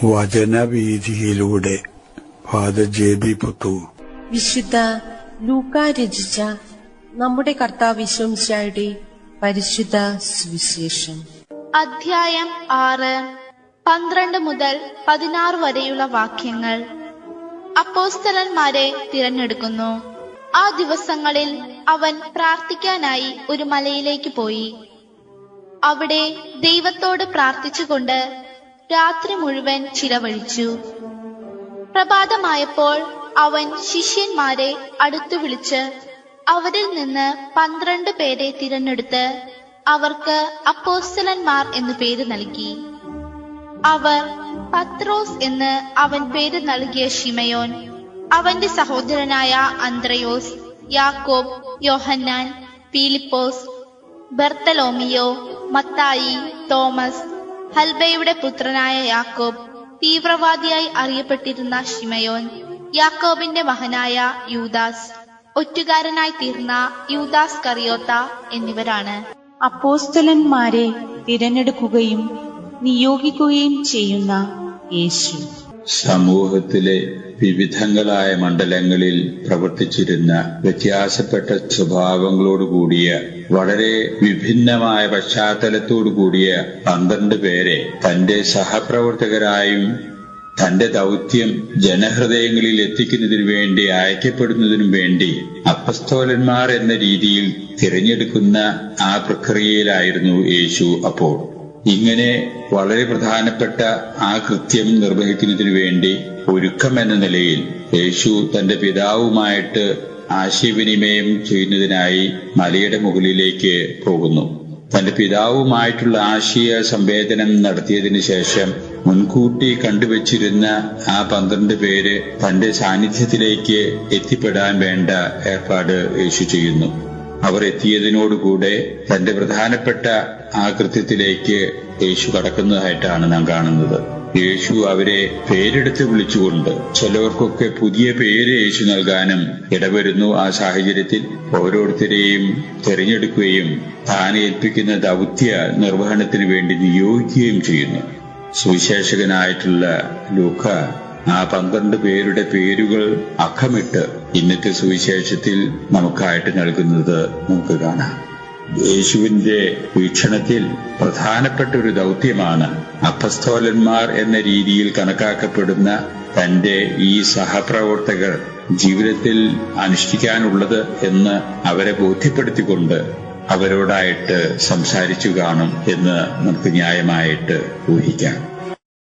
വചനവീഥിയിലൂടെ father ജെ.ബി. Puthur. വിശുദ്ധ ലൂക്കാ രചിച്ച നമ്മുടെ കർത്താവ് യേശുമിശിഹായുടെ പരിശുദ്ധ സുവിശേഷം. അധ്യായം 6, 12 മുതൽ 16 വരെയുള്ള വാക്യങ്ങൾ. അപ്പോസ്തലന്മാരെ തിരഞ്ഞെടുക്കുന്നു. ആ ദിവസങ്ങളിൽ അവൻ പ്രാർത്ഥിക്കാനായി ഒരു മലയിലേക്ക് പോയി. അവിടെ ദൈവത്തോട് പ്രാർത്ഥിച്ചുകൊണ്ട് രാത്രി മുഴുവൻ ചിലവഴിച്ചു. പ്രഭാതമായപ്പോൾ അവൻ ശിഷ്യന്മാരെ അടുത്തു വിളിച്ച് അവരിൽ നിന്ന് 12 പേരെ തിരഞ്ഞെടുത്ത് അവർക്ക് അപ്പോസ്തലന്മാർ എന്നു പേര് നൽകി. അവർ പത്രോസ് എന്ന് അവൻ പേര് നൽകിയ ശിമയോൻ, അവന്റെ സഹോദരനായ അന്ത്രയോസ്, യാക്കോബ്, യോഹന്നാൻ, ഫിലിപ്പോസ്, ബർത്തലോമിയോ, മത്തായി, തോമസ്, ഹൽബയുടെ പുത്രനായ യാക്കോബ്, തീവ്രവാദിയായി അറിയപ്പെട്ടിരുന്ന ശിമയോൻ, യാക്കോബിന്റെ മകനായ യൂദാസ്, ഒറ്റുകാരനായി തീർന്ന യൂദാസ് കറിയോത്ത എന്നിവരാണ്. അപ്പോസ്തലന്മാരെ തിരഞ്ഞെടുക്കുകയും നിയോഗിക്കുകയും ചെയ്യുന്ന യേശു സമൂഹത്തിലെ വിവിധങ്ങളായ മണ്ഡലങ്ങളിൽ പ്രവർത്തിച്ചിരുന്ന വ്യത്യാസപ്പെട്ട സ്വഭാവങ്ങളോടുകൂടിയ വളരെ വിഭിന്നമായ പശ്ചാത്തലത്തോടുകൂടിയ 12 പേരെ തന്റെ സഹപ്രവർത്തകരായും തന്റെ ദൗത്യം ജനഹൃദയങ്ങളിൽ എത്തിക്കുന്നതിനു വേണ്ടി അയക്കപ്പെടുന്നതിനു വേണ്ടി അപ്പസ്തോലന്മാർ എന്ന രീതിയിൽ തിരഞ്ഞെടുക്കുന്ന ആ പ്രക്രിയയിലായിരുന്നു യേശു അപ്പോൾ. ഇങ്ങനെ വളരെ പ്രധാനപ്പെട്ട ആ കൃത്യം നിർവഹിക്കുന്നതിനു വേണ്ടി ഒരുക്കം എന്ന നിലയിൽ യേശു തന്റെ പിതാവുമായിട്ട് ആശയവിനിമയം ചെയ്യുന്നതിനായി മലയുടെ മുകളിലേക്ക് പോകുന്നു. തന്റെ പിതാവുമായിട്ടുള്ള ആശയ സംവേദനം നടത്തിയതിനു ശേഷം മുൻകൂട്ടി കണ്ടുവച്ചിരുന്ന ആ 12 പേര് തന്റെ സാന്നിധ്യത്തിലേക്ക് എത്തിപ്പെടാൻ വേണ്ട ഏർപ്പാട് യേശു ചെയ്യുന്നു. അവർ എത്തിയതിനോടുകൂടെ തന്റെ പ്രധാനപ്പെട്ട ആ കൃത്യത്തിലേക്ക് യേശു കടക്കുന്നതായിട്ടാണ് നാം കാണുന്നത്. യേശു അവരെ പേരെടുത്ത് വിളിച്ചുകൊണ്ട് ചിലവർക്കൊക്കെ പുതിയ പേര് യേശു നൽകാനും ഇടവരുന്നു. ആ സാഹചര്യത്തിൽ ഓരോരുത്തരെയും തിരഞ്ഞെടുക്കുകയും താൻ ഏൽപ്പിക്കുന്ന ദൗത്യ നിർവഹണത്തിന് വേണ്ടി നിയോഗിക്കുകയും ചെയ്യുന്നു. സുവിശേഷകനായിട്ടുള്ള ലൂക്ക ആ 12 പേരുടെ പേരുകൾ അക്കമിട്ട് ഇന്നത്തെ സുവിശേഷത്തിൽ നമുക്കായിട്ട് നൽകുന്നത് നമുക്ക് കാണാം. യേശുവിന്റെ വീക്ഷണത്തിൽ പ്രധാനപ്പെട്ട ഒരു ദൗത്യമാണ് അപ്പസ്തോലന്മാർ എന്ന രീതിയിൽ കണക്കാക്കപ്പെടുന്ന തന്റെ ഈ സഹപ്രവർത്തകർ ജീവിതത്തിൽ അനുഷ്ഠിക്കാനുള്ളത് എന്ന് അവരെ ബോധ്യപ്പെടുത്തിക്കൊണ്ട് അവരോടായിട്ട് സംസാരിച്ചു കാണും എന്ന് നമുക്ക് ന്യായമായിട്ട് ഊഹിക്കാം.